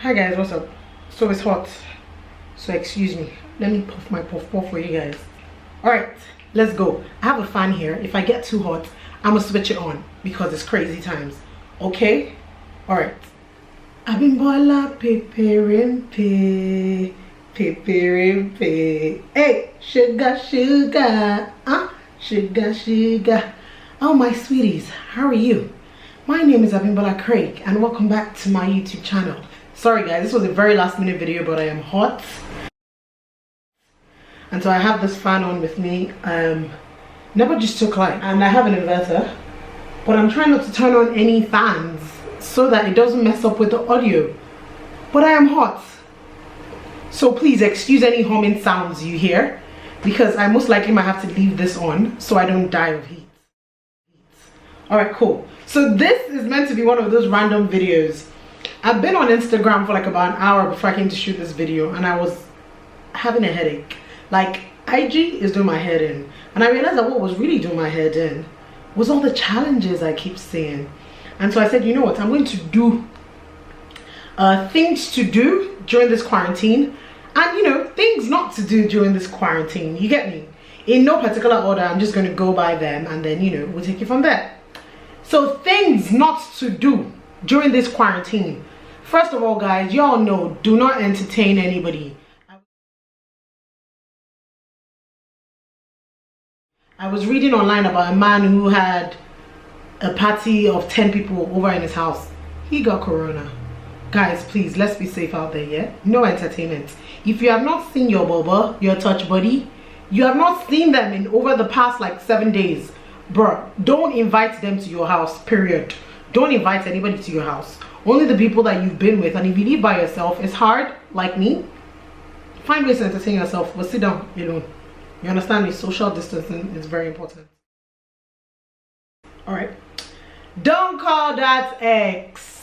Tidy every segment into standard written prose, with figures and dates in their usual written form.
Hi guys, what's up? So it's hot, so excuse me. Let me puff my puff puff for you guys. Alright, let's go. I have a fan here. If I get too hot, I'm gonna switch it on because it's crazy times. Okay? Alright. Abimbola, Peperempe, Peperempe. Hey, sugar, sugar. Sugar, sugar. Oh my sweeties, how are you? My name is Abimbola Craig and welcome back to my YouTube channel. Sorry guys, this was a very last minute video, but I am hot. And so I have this fan on with me. Never just took light. And I have an inverter, but I'm trying not to turn on any fans so that it doesn't mess up with the audio. But I am hot. So please excuse any humming sounds you hear, because I most likely might have to leave this on so I don't die of heat. Alright, cool. So this is meant to be one of those random videos. I've been on Instagram for like about an hour before I came to shoot this video, and I was having a headache. Like, IG is doing my head in, and I realized that what was really doing my head in was all the challenges I keep seeing. And so I said, you know what, I'm going to do things to do during this quarantine, and you know, things not to do during this quarantine. You get me? In no particular order, I'm just going to go by them, and then, you know, we'll take it from there. So things not to do during this quarantine. First of all, guys, y'all know, do not entertain anybody. I was reading online about a man who had a party of 10 people over in his house. He got corona. Guys, please, let's be safe out there, yeah? No entertainment. If you have not seen your boba, your touch buddy, you have not seen them in over the past like 7 days, bruh, don't invite them to your house, period. Don't invite anybody to your house. Only the people that you've been with. And if you live by yourself, it's hard, like me. Find ways to entertain yourself, but sit down alone. You understand me? Social distancing is very important. Alright. Don't call that ex.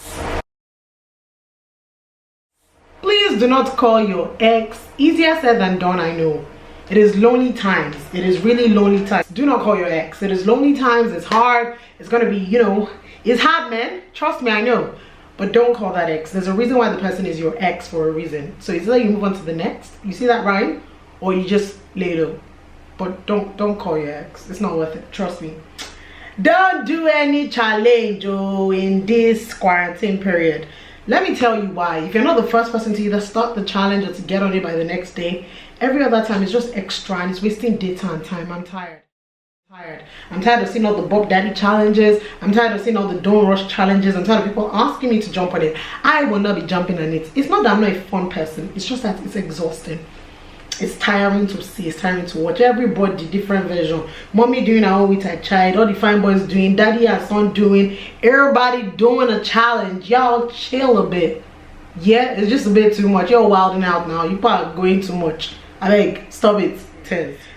Please do not call your ex. Easier said than done, I know. It is lonely times. It is really lonely times. Do not call your ex. It is lonely times. It's hard. It's gonna be, you know, it's hard, man. Trust me, I know. But don't call that ex. There's a reason why the person is your ex, for a reason. So it's either you move on to the next, you see that rhyme, or you just lay low. But don't call your ex. It's not worth it. Trust me. Don't do any challenge in this quarantine period. Let me tell you why. If you're not the first person to either start the challenge or to get on it by the next day, every other time is just extra and it's wasting data and time. I'm tired. I'm tired of seeing all the Bob Daddy challenges. I'm tired of seeing all the Don't Rush challenges. I'm tired of people asking me to jump on it. I will not be jumping on it. It's not that I'm not a fun person. It's just that it's exhausting. It's tiring to see. It's tiring to watch. Everybody different version. Mommy doing her own with her child. All the fine boys doing. Daddy and son doing. Everybody doing a challenge. Y'all chill a bit. Yeah, it's just a bit too much. You're wilding out now. You are going too much. I beg, stop it.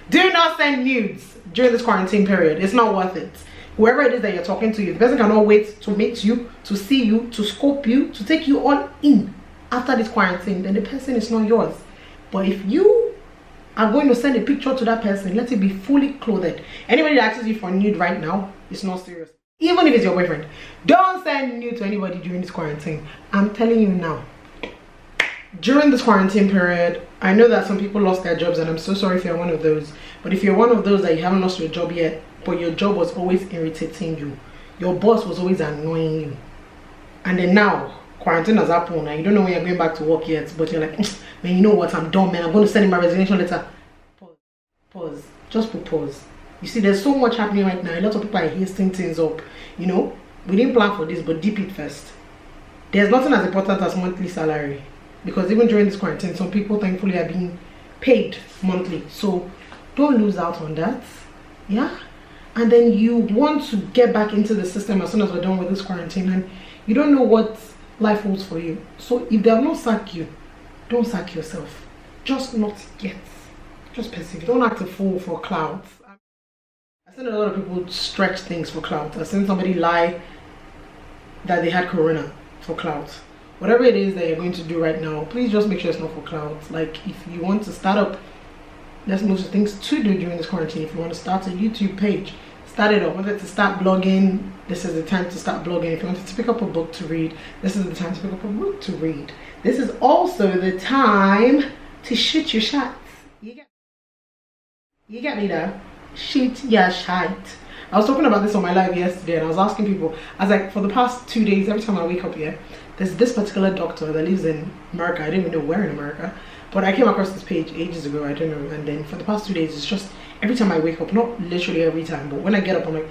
Do not send nudes during this quarantine period. It's not worth it. Whoever it is that you're talking to, if the person cannot wait to meet you, to see you, to scope you, to take you all in after this quarantine, then the person is not yours. But if you are going to send a picture to that person, let it be fully clothed. Anybody that asks you for a nude right now, it's not serious. Even if it's your boyfriend, don't send nude to anybody during this quarantine. I'm telling you now. During this quarantine period, I know that some people lost their jobs, and I'm so sorry if you're one of those. But if you're one of those that you haven't lost your job yet, but your job was always irritating you, your boss was always annoying you, and then now quarantine has happened and you don't know when you're going back to work yet, but you're like, man, you know what, I'm done, man, I'm going to send in my resignation letter. Pause. Just put pause. You see, there's so much happening right now. A lot of people are hasting things up. You know, we didn't plan for this, but deep it first. There's nothing as important as monthly salary, because even during this quarantine, some people thankfully are being paid monthly. So don't lose out on that. Yeah. And then you want to get back into the system as soon as we're done with this quarantine, and you don't know what life holds for you. So if they have not sacked you, don't sack yourself. Just not yet. Just persevere. Don't act a fool for clout. I've seen a lot of people stretch things for clout. I've seen somebody lie that they had corona for clout. Whatever it is that you're going to do right now, please just make sure it's not for clout. Like, if you want to start up, let's move to things to do during this quarantine. If you want to start a YouTube page, start it up. Wanted to start blogging, this is the time to start blogging. If you wanted to pick up a book to read, this is the time to pick up a book to read. This is also the time to shoot your shots. You get me there? Shoot your shot. I was talking about this on my live yesterday, and I was asking people, I was like, for the past 2 days, every time I wake up here, there's this particular doctor that lives in America. I didn't even know where in America, but I came across this page ages ago, I don't know, and then for the past 2 days, it's just every time I wake up, not literally every time, but when I get up, I'm like,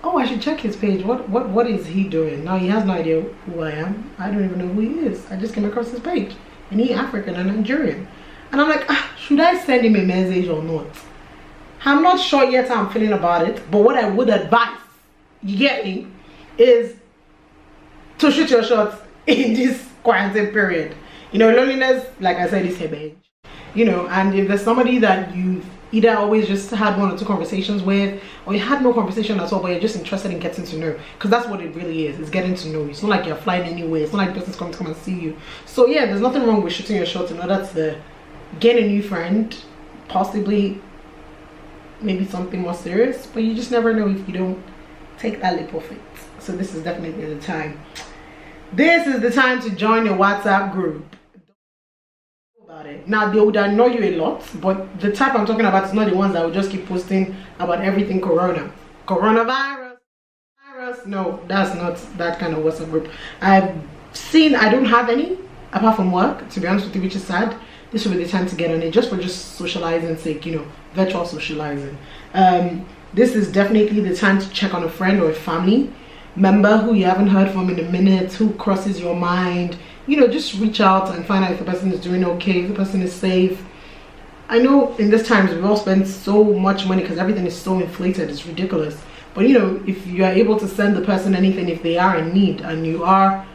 oh, I should check his page. What is he doing? Now he has no idea who I am. I don't even know who he is. I just came across his page, and he's African and Nigerian, and I'm like, should I send him a message or not? I'm not sure yet how I'm feeling about it, but what I would advise, you get me, is to shoot your shots in this quarantine period. You know, loneliness, like I said, is a bench. You know, and if there's somebody that you've either always just had 1 or 2 conversations with, or you had no conversation at all, but you're just interested in getting to know, because that's what it really is. It's getting to know you. It's not like you're flying anywhere. It's not like the person's coming to come and see you. So yeah, there's nothing wrong with shooting your shots in order to get a new friend, possibly maybe something more serious, but you just never know if you don't take that leap of faith. So this is definitely the time. This is the time to join your WhatsApp group. About it. Now they would annoy you a lot, but the type I'm talking about is not the ones that will just keep posting about everything coronavirus. No, that's not that kind of WhatsApp group. I don't have any apart from work, to be honest with you, which is sad. This will be the time to get on it, just for socializing sake, you know, virtual socializing. This is definitely the time to check on a friend or a family member who you haven't heard from in a minute, who crosses your mind. You know, just reach out and find out if the person is doing okay, if the person is safe. I know in these times we all spend so much money because everything is so inflated, it's ridiculous. But you know, if you are able to send the person anything, if they are in need and you are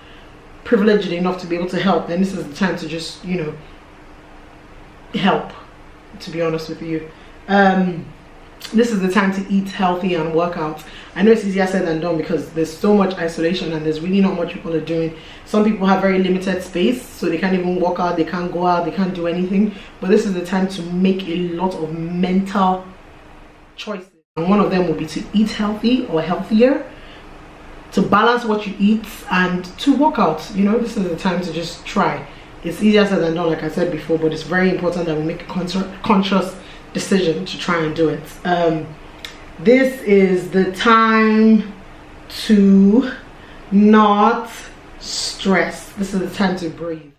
privileged enough to be able to help, then this is the time to just, you know, help, to be honest with you. This is the time to eat healthy and work out. I know it's easier said than done because there's so much isolation and there's really not much people are doing. Some people have very limited space, so they can't even walk out, they can't go out, they can't do anything. But this is the time to make a lot of mental choices, and one of them will be to eat healthy or healthier, to balance what you eat, and to work out. You know, this is the time to just try. It's easier said than done, like I said before, but it's very important that we make a conscious decision to try and do it. This is the time to not stress. This is the time to breathe.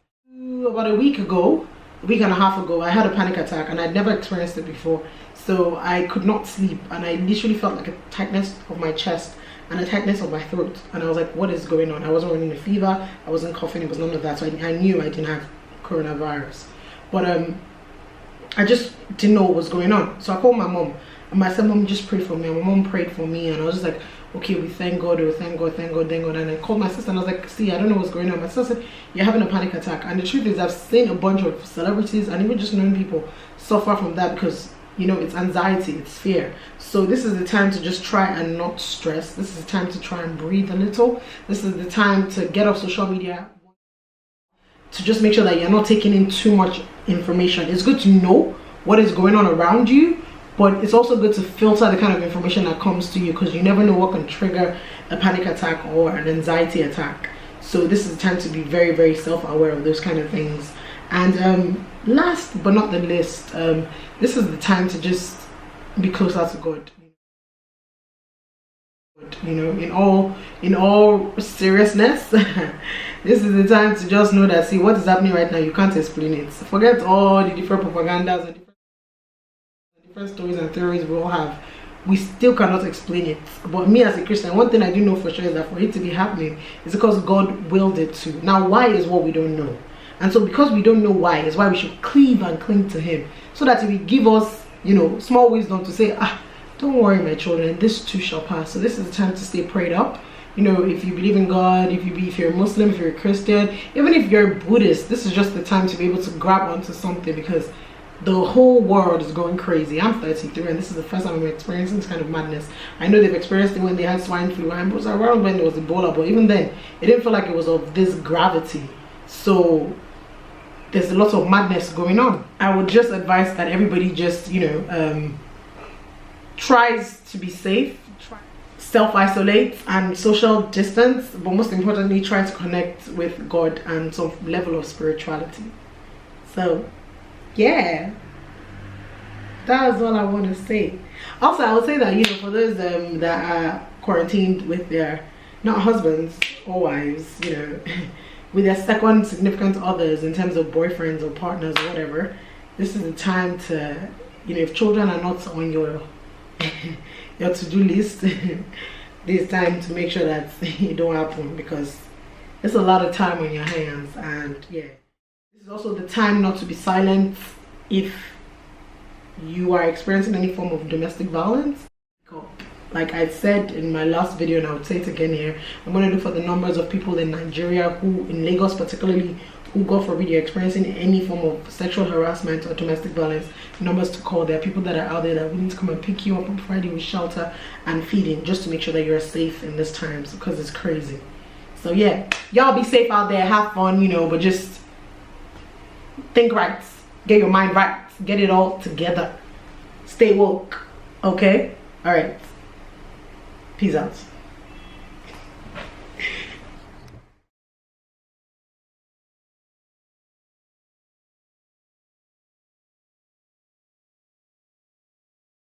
About a week and a half ago, I had a panic attack, and I'd never experienced it before. So I could not sleep, and I literally felt like a tightness of my chest and a tightness of my throat, and I was like, what is going on? I wasn't running a fever, I wasn't coughing, it was none of that. So I knew I didn't have coronavirus, but I just didn't know what was going on. So I called my mom, and I said, Mom, just pray for me. And my mom prayed for me, and I was just like, okay, we thank God, thank God. And I called my sister, and I was like, see, I don't know what's going on. My sister said, you're having a panic attack. And the truth is, I've seen a bunch of celebrities and even just known people suffer from that, because you know, it's anxiety, it's fear. So this is the time to just try and not stress. This is the time to try and breathe a little. This is the time to get off social media, to just make sure that you're not taking in too much information. It's good to know what is going on around you, but it's also good to filter the kind of information that comes to you, because you never know what can trigger a panic attack or an anxiety attack. So this is the time to be very, very self-aware of those kind of things. And last but not the least, this is the time to just be closer to God. You know, in all seriousness, this is the time to just know that, see, what is happening right now, you can't explain it. Forget all the different propagandas and different stories and theories we all have. We still cannot explain it. But me as a Christian, one thing I do know for sure is that for it to be happening is because God willed it to. Now, why is what we don't know. And so because we don't know why, is why we should cleave and cling to Him, so that He will give us, you know, small wisdom to say, don't worry, my children, this too shall pass. So this is the time to stay prayed up. You know, if you believe in God, if you're a Muslim, if you're a Christian, even if you're a Buddhist, this is just the time to be able to grab onto something, because the whole world is going crazy. I'm 33, and this is the first time I'm experiencing this kind of madness. I know they've experienced it when they had swine flu, and it was around when there was Ebola, but even then, it didn't feel like it was of this gravity. So there's a lot of madness going on. I would just advise that everybody just, you know, tries to be safe, self-isolate and social distance, but most importantly try to connect with God and some level of spirituality. So yeah, that is all I want to say. Also, I would say that, you know, for those that are quarantined with their not husbands or wives, you know, with their second significant others in terms of boyfriends or partners or whatever, this is the time to, you know, if children are not on your your to-do list, this time to make sure that it don't happen, because it's a lot of time on your hands. And yeah, this is also the time not to be silent if you are experiencing any form of domestic violence. Like I said in my last video, and I would say it again here, I'm going to look for the numbers of people in Nigeria, who in Lagos particularly, who, God forbid, you're experiencing any form of sexual harassment or domestic violence, numbers to call. There are people that are out there that we need to come and pick you up and provide you with shelter and feeding, just to make sure that you're safe in this time, because it's crazy. So yeah, y'all be safe out there, have fun, you know, but just think right, get your mind right, get it all together, stay woke, okay? All right, peace out.